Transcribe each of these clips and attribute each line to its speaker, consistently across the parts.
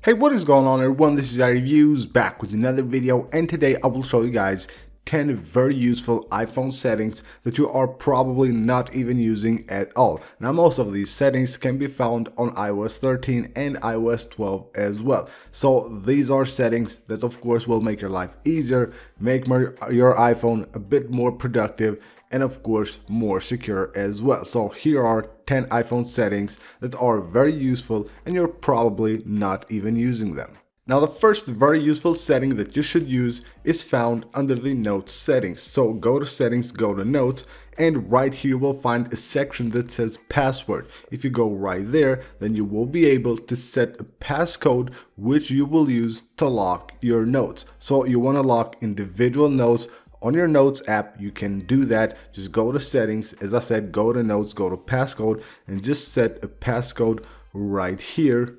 Speaker 1: Hey, what is going on everyone? This is iReviews back with another video, and today I will show you guys 10 very useful iPhone settings that you are probably not even using at all. Now most of these settings can be found on iOS 13 and iOS 12 as well. So these are settings that of course will make your life easier, make your iPhone a bit more productive, and of course more secure as well. So here are 10 iPhone settings that are very useful and you're probably not even using them. Now the first very useful setting that you should use is found under the Notes settings. So go to settings, go to Notes, and right here you will find a section that says password. If you go right there, then you will be able to set a passcode which you will use to lock your notes. So you want to lock individual notes on your Notes app. You can do that. Just go to settings, as I said, go to Notes, go to passcode, and just set a passcode right here.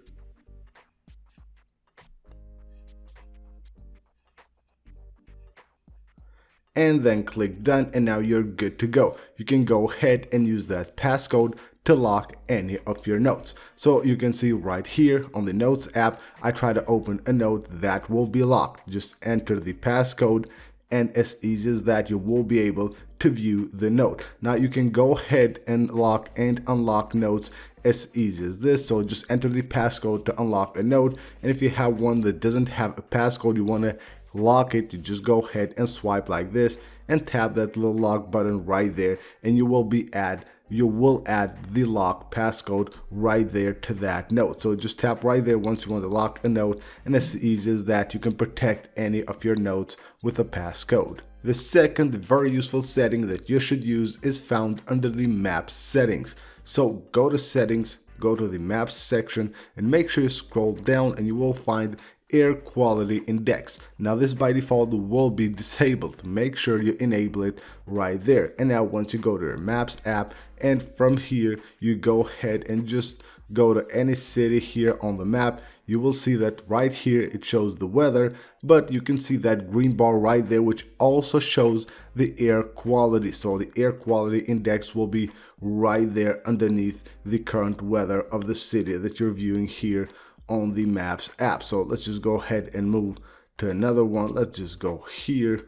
Speaker 1: And then click done, and now you're good to go. You can go ahead and use that passcode to lock any of your notes. So you can see right here on the Notes app, I try to open a note that will be locked. Just enter the passcode, and as easy as that, you will be able to view the note. Now you can go ahead and lock and unlock notes as easy as this. So just enter the passcode to unlock a note, and if you have one that doesn't have a passcode, you want to lock it, you just go ahead and swipe like this and tap that little lock button right there, and you will add the lock passcode right there to that note. So just tap right there once you want to lock a note, and as easy as that, you can protect any of your notes with a passcode. The second very useful setting that you should use is found under the Maps settings. So go to settings, go to the Maps section, and make sure you scroll down, and you will find Air Quality Index. Now this by default will be disabled. Make sure you enable it right there. And now once you go to your Maps app, and from here you go ahead and just go to any city here on the map, you will see that right here it shows the weather, but you can see that green bar right there which also shows the air quality. So the air quality index will be right there underneath the current weather of the city that you're viewing here on the Maps app. So let's just go ahead and move to another one. Let's just go here,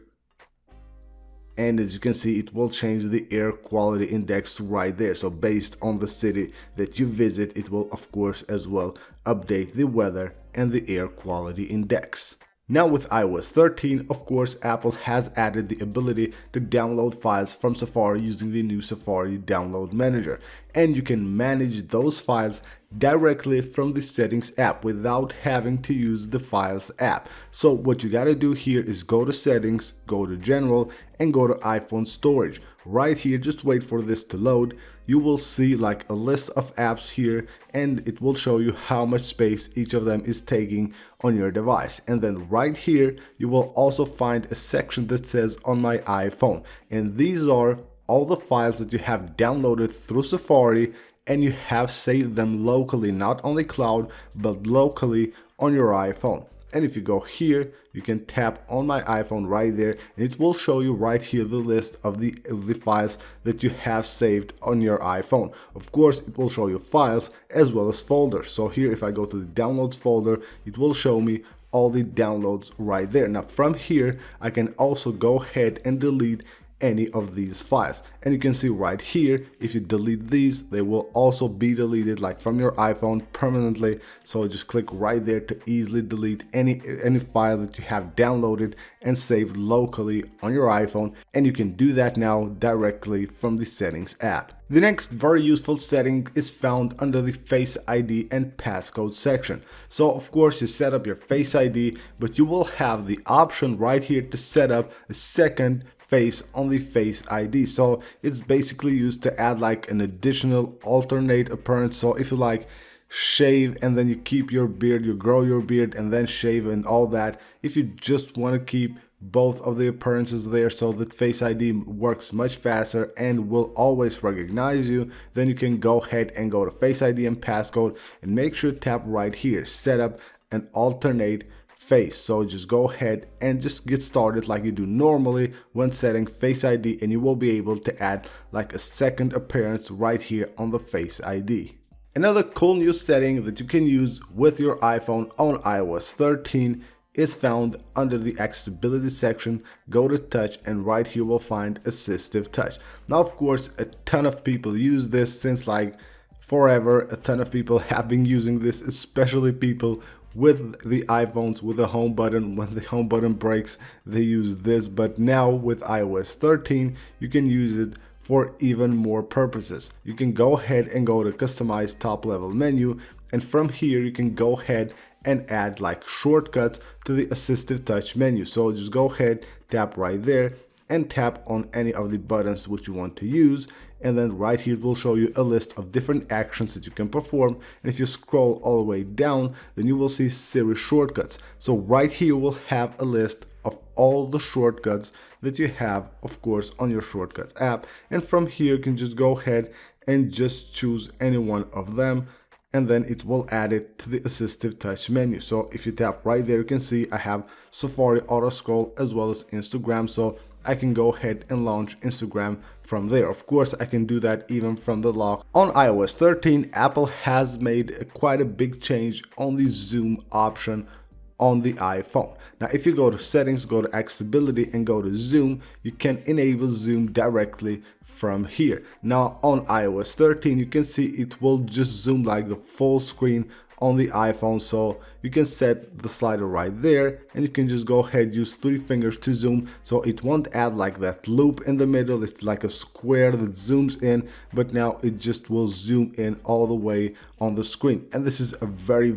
Speaker 1: and as you can see, it will change the air quality index right there. So based on the city that you visit, it will of course as well update the weather and the air quality index. Now with iOS 13, of course, Apple has added the ability to download files from Safari using the new Safari Download Manager, and you can manage those files directly from the Settings app without having to use the Files app. So what you gotta do here is go to Settings, go to General, and go to iPhone Storage. Right here, just wait for this to load. You will see like a list of apps here, and it will show you how much space each of them is taking on your device. And then right here, you will also find a section that says on my iPhone, and these are all the files that you have downloaded through Safari, and you have saved them locally, not on the cloud, but locally on your iPhone. And if you go here, you can tap on my iPhone right there, and it will show you right here the list of the files that you have saved on your iPhone. Of course, it will show you files as well as folders. So here, if I go to the downloads folder, it will show me all the downloads right there. Now from here, I can also go ahead and delete any of these files, and you can see right here, if you delete these, they will also be deleted like from your iPhone permanently. So just click right there to easily delete any file that you have downloaded and saved locally on your iPhone, and you can do that now directly from the Settings app. The next very useful setting is found under the Face ID and Passcode section. So of course you set up your Face ID, but you will have the option right here to set up a second face on the Face ID. So it's basically used to add like an additional alternate appearance. So if you like shave and then you keep your beard, you grow your beard and then shave and all that, if you just want to keep both of the appearances there so that Face ID works much faster and will always recognize you, then you can go ahead and go to Face ID and Passcode, and make sure to tap right here, set up an alternate face. So just go ahead and just get started like you do normally when setting Face ID, and you will be able to add like a second appearance right here on the Face ID. Another cool new setting that you can use with your iPhone on iOS 13 is found under the accessibility section. Go to touch, and right here we'll find assistive touch. Now of course a ton of people use this since like forever. A ton of people have been using this, especially people with the iPhones with the home button. When the home button breaks, they use this, but now with iOS 13 you can use it for even more purposes. You can go ahead and go to customize top level menu, and from here you can go ahead and add like shortcuts to the assistive touch menu. So just go ahead, tap right there and tap on any of the buttons which you want to use, and then right here it will show you a list of different actions that you can perform. And if you scroll all the way down, then you will see Siri shortcuts. So right here we'll have a list of all the shortcuts that you have, of course, on your shortcuts app, and from here you can just go ahead and just choose any one of them, and then it will add it to the assistive touch menu. So if you tap right there, you can see I have Safari auto scroll as well as Instagram, so I can go ahead and launch Instagram from there. Of course, I can do that even from the lock. On iOS 13, Apple has made quite a big change on the zoom option on the iPhone. Now if you go to settings, go to accessibility and go to zoom, you can enable zoom directly from here. Now on iOS 13 you can see it will just zoom like the full screen on the iPhone, so you can set the slider right there and you can just go ahead, use 3 fingers to zoom, so it won't add like that loop in the middle. It's like a square that zooms in, but now it just will zoom in all the way on the screen. And this is a very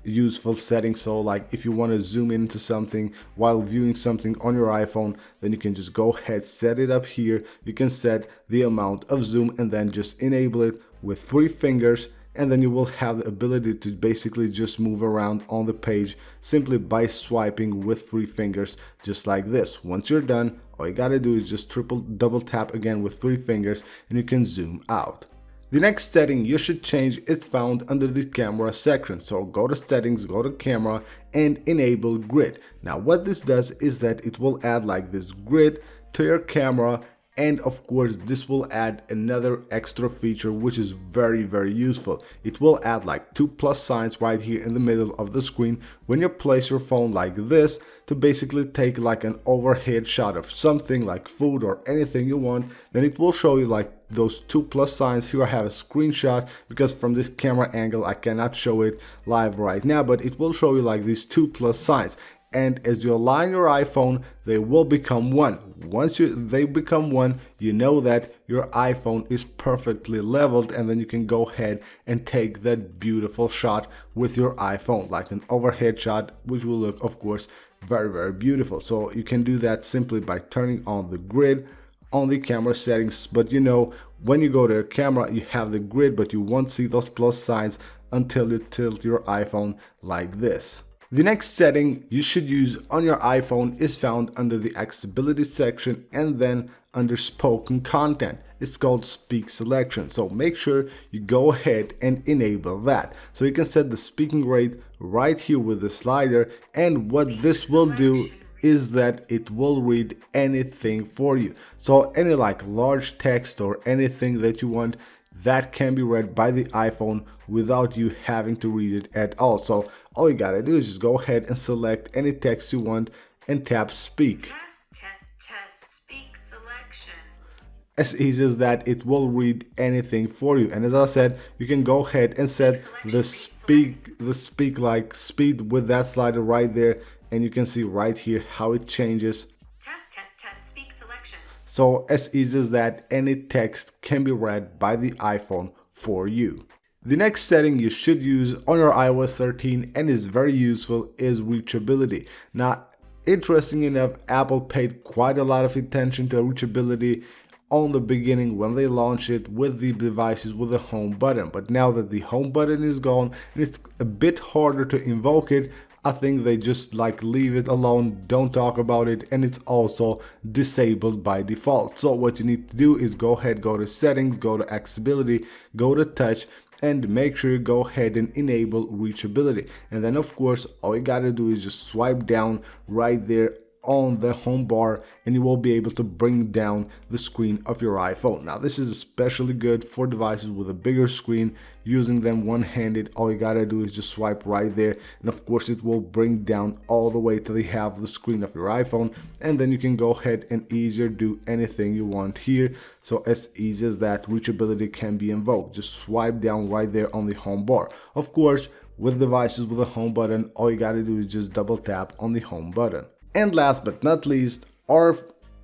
Speaker 1: useful setting. So like if you want to zoom into something while viewing something on your iPhone, then you can just go ahead, set it up here. You can set the amount of zoom and then just enable it with 3 fingers, and then you will have the ability to basically just move around on the page simply by swiping with 3 fingers, just like this. Once you're done, all you gotta do is just double tap again with 3 fingers and you can zoom out. The next setting you should change is found under the camera section. So go to settings, go to camera and enable grid. Now what this does is that it will add like this grid to your camera, and of course this will add another extra feature which is very useful. It will add like 2 plus signs right here in the middle of the screen when you place your phone like this to basically take like an overhead shot of something like food or anything you want. Then it will show you like those 2 plus signs. Here I have a screenshot because from this camera angle I cannot show it live right now, but it will show you like these 2 plus signs. And as you align your iPhone, they will become one. Once they become one, you know that your iPhone is perfectly leveled, and then you can go ahead and take that beautiful shot with your iPhone, like an overhead shot, which will look, of course, very beautiful. So you can do that simply by turning on the grid on the camera settings. But you know, when you go to your camera, you have the grid, but you won't see those plus signs until you tilt your iPhone like this. The next setting you should use on your iPhone is found under the accessibility section and then under spoken content. It's called speak selection. So make sure you go ahead and enable that. So you can set the speaking rate right here with the slider, and what this will do is that it will read anything for you. So any like large text or anything that you want, that can be read by the iPhone without you having to read it at all. So all you gotta do is just go ahead and select any text you want and tap speak.
Speaker 2: Test, speak selection.
Speaker 1: As easy as that, it will read anything for you. And as I said, you can go ahead and set the speak like speed with that slider right there, and you can see right here how it changes.
Speaker 2: Test, speak selection.
Speaker 1: So as easy as that, any text can be read by the iPhone for you. The next setting you should use on your iOS 13 and is very useful is reachability. Now, interesting enough, Apple paid quite a lot of attention to reachability on the beginning when they launched it with the devices with the home button. But now that the home button is gone and it's a bit harder to invoke it, I think they just like leave it alone, don't talk about it, and it's also disabled by default. So what you need to do is go ahead, go to settings, go to accessibility, go to touch, and make sure you go ahead and enable reachability. And then of course all you gotta do is just swipe down right there on the home bar and you will be able to bring down the screen of your iPhone. Now this is especially good for devices with a bigger screen. Using them one-handed, all you gotta do is just swipe right there, and of course it will bring down all the way till you have the screen of your iPhone, and then you can go ahead and easier do anything you want here. So as easy as that, reachability can be invoked. Just swipe down right there on the home bar. Of course, with devices with a home button, all you gotta do is just double tap on the home button. And last but not least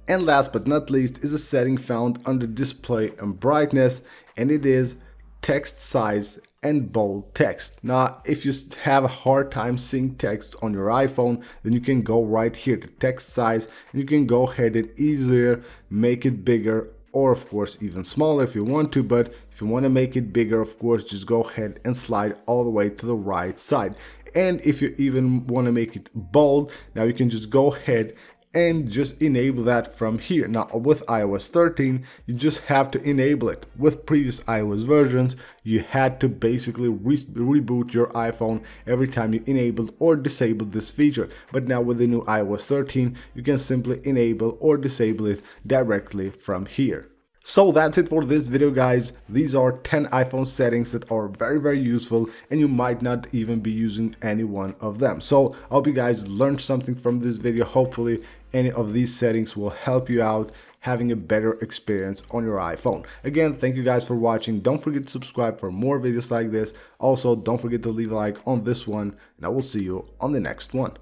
Speaker 1: is a setting found under display and brightness, and it is text size and bold text. Now if you have a hard time seeing text on your iPhone, then you can go right here to text size and you can go ahead and easier make it bigger, or of course even smaller if you want to. But if you want to make it bigger, of course just go ahead and slide all the way to the right side. And if you even want to make it bold, now you can just go ahead and just enable that from here. Now with iOS 13 you just have to enable it. With previous iOS versions you had to basically reboot your iPhone every time you enabled or disabled this feature, but now with the new iOS 13 you can simply enable or disable it directly from here. So that's it for this video, guys. These are 10 iPhone settings that are very useful and you might not even be using any one of them. So I hope you guys learned something from this video. Hopefully any of these settings will help you out having a better experience on your iPhone. Again, thank you guys for watching. Don't forget to subscribe for more videos like this. Also, don't forget to leave a like on this one, and I will see you on the next one.